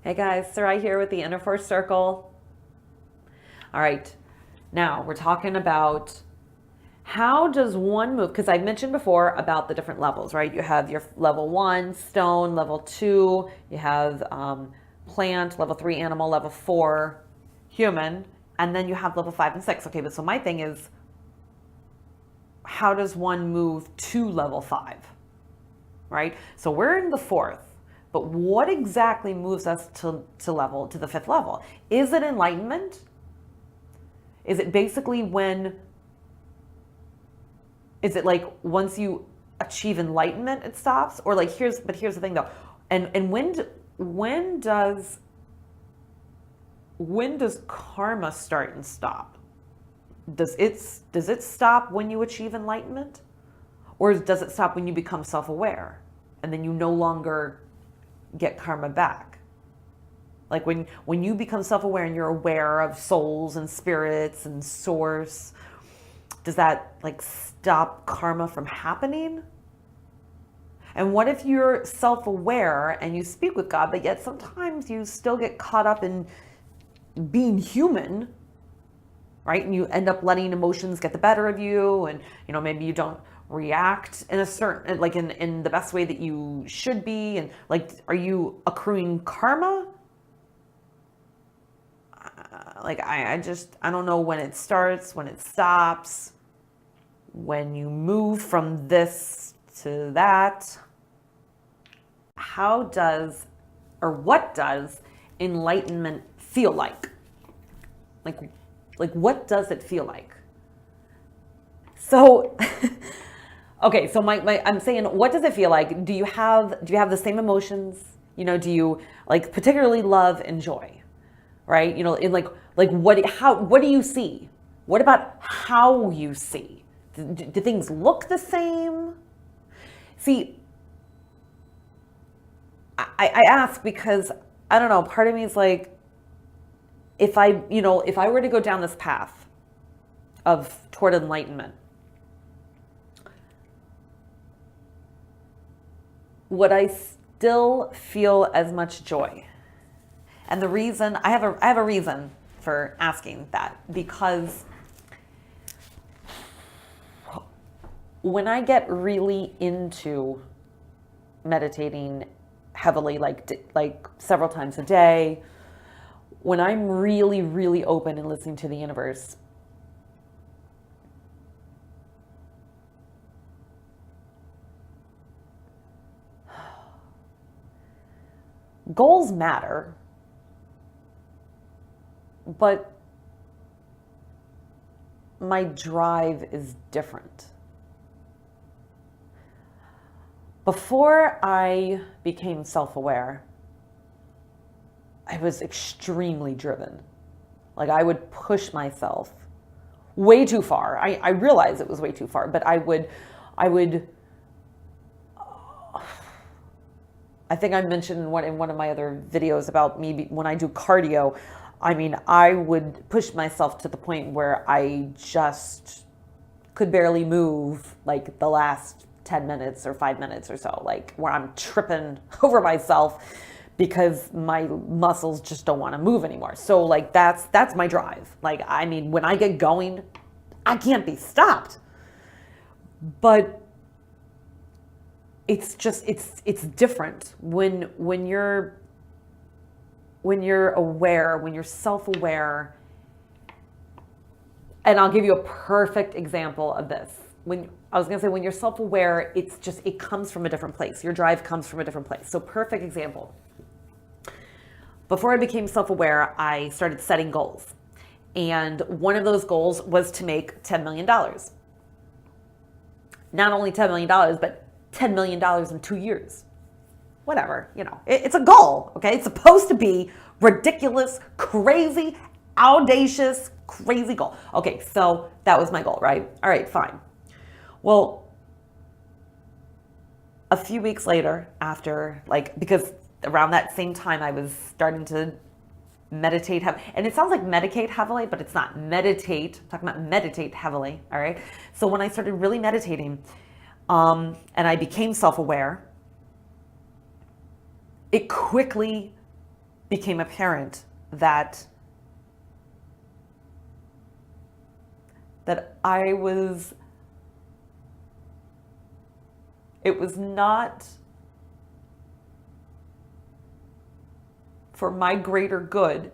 Hey guys, Sarai here with the Inner Force Circle. All right, now we're talking about how does one move, because I've mentioned before about the different levels, right? You have your level 1, stone, level 2, you have plant, level 3, animal, level 4, human, and then you have level 5 and 6. Okay, but so my thing is, how does one move to level 5, right? So we're in the 4th. But what exactly moves us to the 5th level? Is it enlightenment? Is it basically is it like once you achieve enlightenment, it stops? Or like here's the thing though. And when does karma start and stop? Does it stop when you achieve enlightenment? Or does it stop when you become self-aware and then you no longer get karma back? Like when you become self-aware and you're aware of souls and spirits and source, does that like stop karma from happening? And what if you're self-aware and you speak with God, but yet sometimes you still get caught up in being human, right? And you end up letting emotions get the better of you, and maybe you don't react in a certain, like in the best way that you should be, and like, are you accruing karma? I don't know when it starts, when it stops, when you move from this to that. How does, or what does enlightenment feel like? Like what does it feel like? So okay, so I'm saying, what does it feel like? Do you have the same emotions? Do you like particularly love and joy? Right? In like what do you see? What about how you see? Do things look the same? See, I ask because I don't know, part of me is like, if I were to go down this path toward enlightenment, would I still feel as much joy? And the reason I have a reason for asking that, because when I get really into meditating heavily, like several times a day, when I'm really, really open and listening to the universe, goals matter, but my drive is different. Before I became self-aware, I was extremely driven. Like I would push myself way too far. I realized it was way too far, but I think I mentioned in one of my other videos about me when I do cardio. I mean, I would push myself to the point where I just could barely move like the last 10 minutes or 5 minutes or so, like where I'm tripping over myself because my muscles just don't want to move anymore. So like that's my drive. Like, I mean, when I get going, I can't be stopped. But it's just it's different when you're aware, when you're self-aware. And I'll give you a perfect example of this. When you're self-aware, it comes from a different place. Your drive comes from a different place. So perfect example. Before I became self-aware, I started setting goals. And one of those goals was to make $10 million. Not only $10 million, but $10 million in 2 years. Whatever, it's a goal, okay? It's supposed to be ridiculous, crazy, audacious, crazy goal. Okay, so that was my goal, right? All right, fine. Well, a few weeks later, after, because around that same time I was starting to meditate and it sounds like medicate heavily, but it's not. Meditate, I'm talking about meditate heavily, all right? So when I started really meditating, and I became self-aware, it quickly became apparent that it was not for my greater good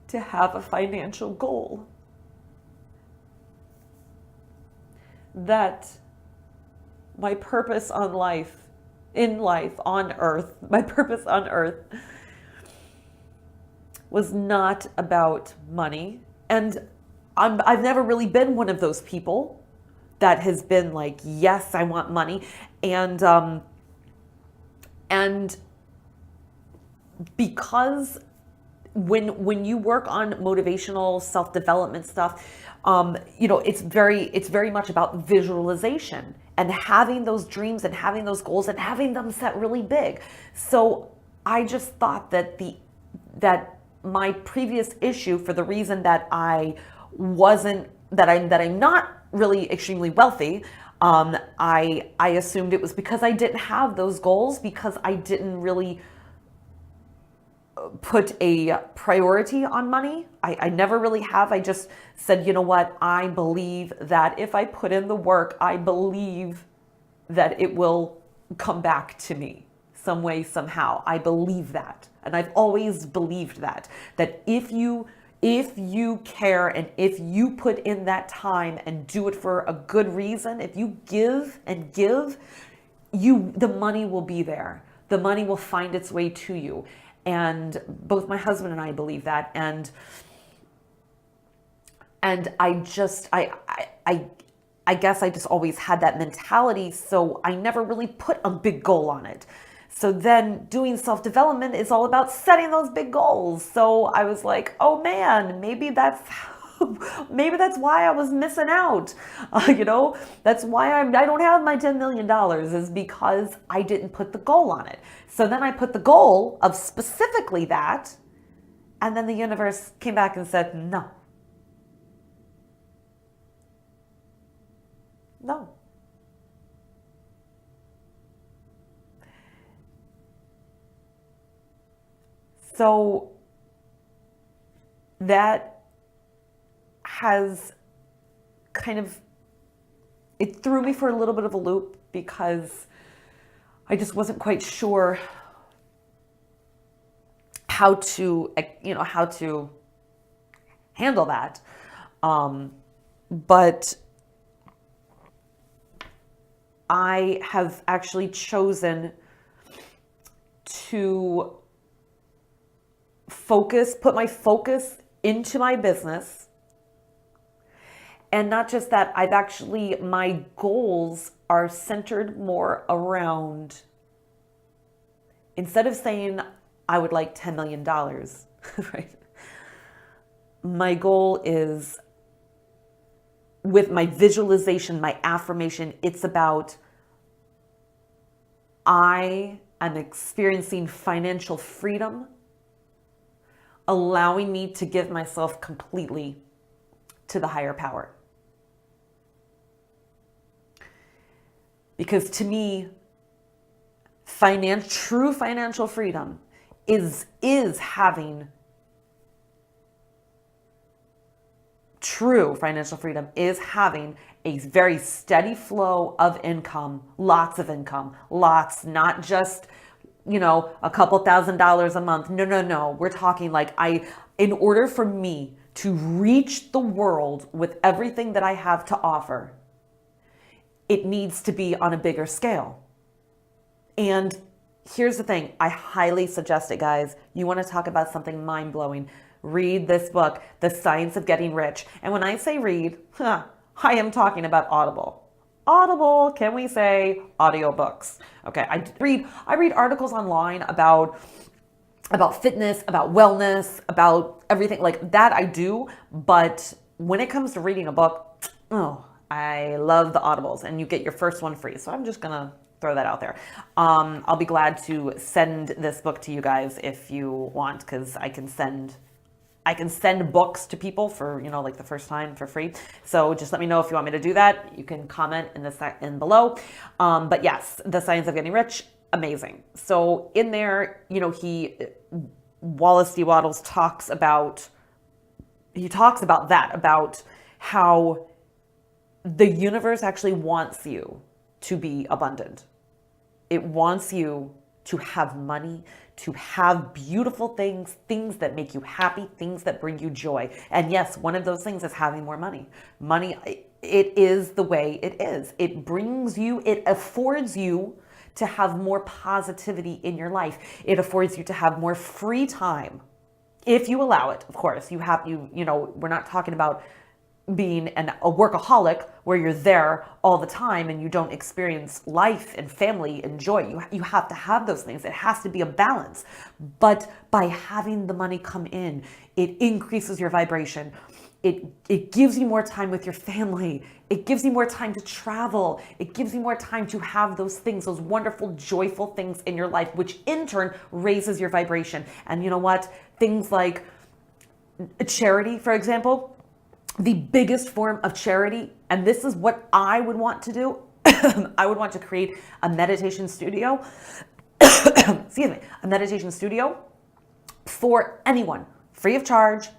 to have a financial goal. That my purpose on life, on earth, my purpose on earth was not about money. And I've never really been one of those people that has been like, yes, I want money. And because when you work on motivational self-development stuff, it's very much about visualization and having those dreams and having those goals and having them set really big. So I just thought that my previous issue, for the reason that I'm not really extremely wealthy, I assumed it was because I didn't have those goals, because I didn't really put a priority on money. I never really have. I just said, you know what? I believe that if I put in the work, I believe that it will come back to me some way, somehow. I believe that. And I've always believed that if you care and if you put in that time and do it for a good reason, if you give and give, the money will be there. The money will find its way to you. And both my husband and I believe that. And I guess I just always had that mentality. So I never really put a big goal on it. So then doing self-development is all about setting those big goals. So I was like, oh man, maybe that's why I was missing out. That's why I don't have my $10 million, is because I didn't put the goal on it. So then I put the goal of specifically that, and then the universe came back and said, no. No. So that has it threw me for a little bit of a loop, because I just wasn't quite sure how to handle that. But I have actually chosen to put my focus into my business. And not just that, my goals are centered more around, instead of saying I would like $10 million, right? My goal is, with my visualization, my affirmation, it's about, I am experiencing financial freedom, allowing me to give myself completely to the higher power. Because to me, true financial freedom is having a very steady flow of income, lots, not just, a couple $1,000s a month. No. We're talking like in order for me to reach the world with everything that I have to offer, it needs to be on a bigger scale. And here's the thing. I highly suggest it, guys. You want to talk about something mind-blowing, read this book, The Science of Getting Rich. And when I say read, I am talking about Audible. Can we say audiobooks? Okay, I read articles online about fitness, about wellness, about everything like that I do. But when it comes to reading a book, I love the Audibles, and you get your first one free. So I'm just going to throw that out there. I'll be glad to send this book to you guys if you want, because I can send books to people for, like the first time for free. So just let me know if you want me to do that. You can comment in below. But yes, The Science of Getting Rich. amazing. So in there, Wallace D. Waddles talks about that, about how the universe actually wants you to be abundant. It wants you to have money, to have beautiful things, things that make you happy, things that bring you joy. And yes, one of those things is having more money. Money, it is the way it is. It affords you to have more positivity in your life. It affords you to have more free time. If you allow it, of course. We're not talking about being a workaholic where you're there all the time and you don't experience life and family and joy. You have to have those things. It has to be a balance. But by having the money come in, it increases your vibration. It gives you more time with your family. It gives you more time to travel. It gives you more time to have those things, those wonderful, joyful things in your life, which in turn raises your vibration. And you know what? Things like charity, for example, the biggest form of charity, and this is what I would want to do. I would want to create a meditation studio, excuse me, a meditation studio for anyone, free of charge.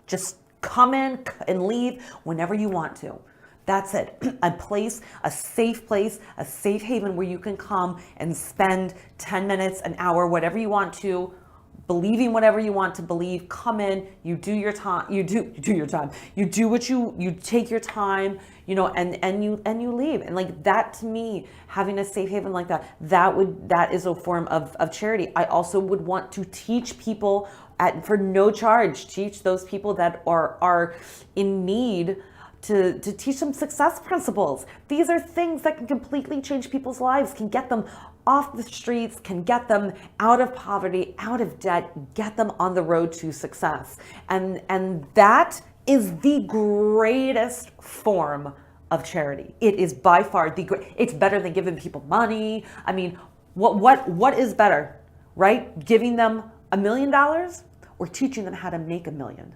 Just come in and leave whenever you want to. That's it. A safe place, a safe haven where you can come and spend 10 minutes, an hour, whatever you want to, believing whatever you want to believe. Come in, you do your time, you do your time, you do what you take your time, and you leave. And like that, to me, having a safe haven like that is a form of charity. I also would want to teach people for no charge, teach those people that are in need, to teach them success principles. These are things that can completely change people's lives, can get them off the streets, can get them out of poverty, out of debt, get them on the road to success. And that is the greatest form of charity. It is by far it's better than giving people money. I mean, what is better, right? Giving them $1 million or teaching them how to make $1 million?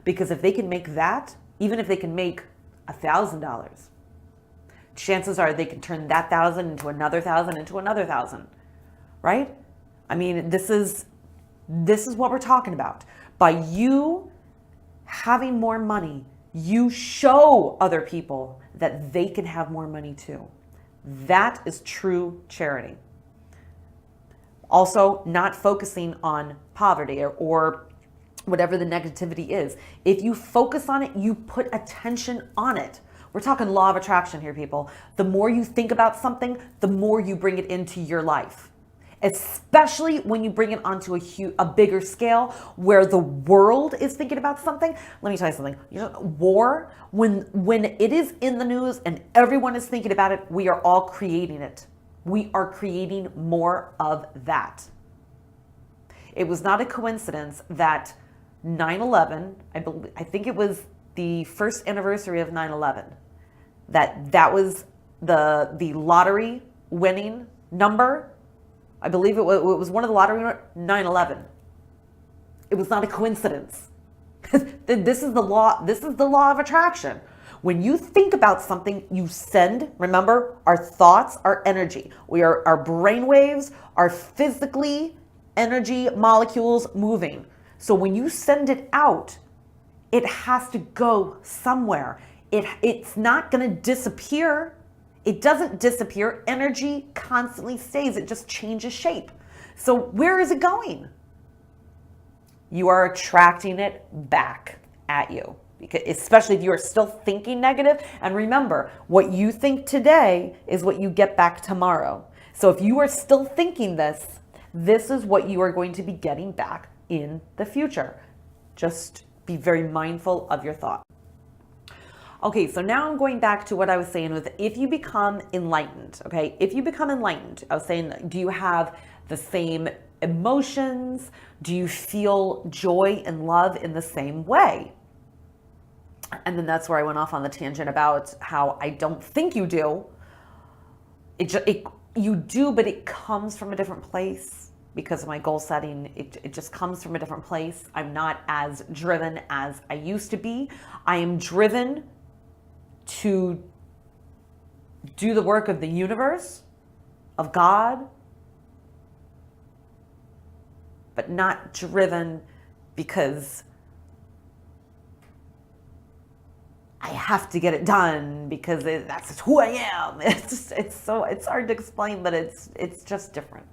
Because if they can make that, even if they can make $1,000, chances are they can turn that 1,000 into another 1,000 into another 1,000, right? I mean, this is what we're talking about. By you having more money, you show other people that they can have more money too. That is true charity. Also, not focusing on poverty or whatever the negativity is. If you focus on it, you put attention on it. We're talking law of attraction here, people. The more you think about something, the more you bring it into your life. Especially when you bring it onto a bigger scale where the world is thinking about something. Let me tell you something. War, when it is in the news and everyone is thinking about it, we are all creating it. We are creating more of that. It was not a coincidence that 9/11, I think it was the first anniversary of 9/11, that was the lottery winning number. I believe it was one of the lottery 9/11. It was not a coincidence. This is the law of attraction. When you think about something, you send, remember, our thoughts are energy. Our brain waves are physically energy molecules moving. So when you send it out, it has to go somewhere. It's not going to disappear. It doesn't disappear. Energy constantly stays. It just changes shape. So where is it going? You are attracting it back at you, because especially if you are still thinking negative. And remember, what you think today is what you get back tomorrow. So if you are still thinking this is what you are going to be getting back in the future. Just be very mindful of your thought. Okay, so now I'm going back to what I was saying with if you become enlightened, okay? If you become enlightened, I was saying, do you have the same emotions? Do you feel joy and love in the same way? And then that's where I went off on the tangent about how I don't think you do. You do, but it comes from a different place. Because of my goal setting, it just comes from a different place. I'm not as driven as I used to be. I am driven to do the work of the universe, of God, but not driven because I have to get it done because that's who I am. It's hard to explain, but it's just different.